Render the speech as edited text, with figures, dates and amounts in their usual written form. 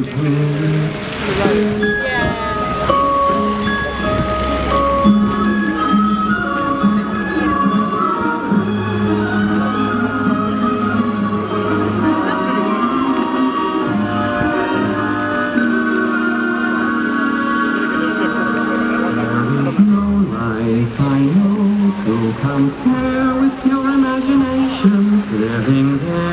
Life I know to compare with pure imagination. Living there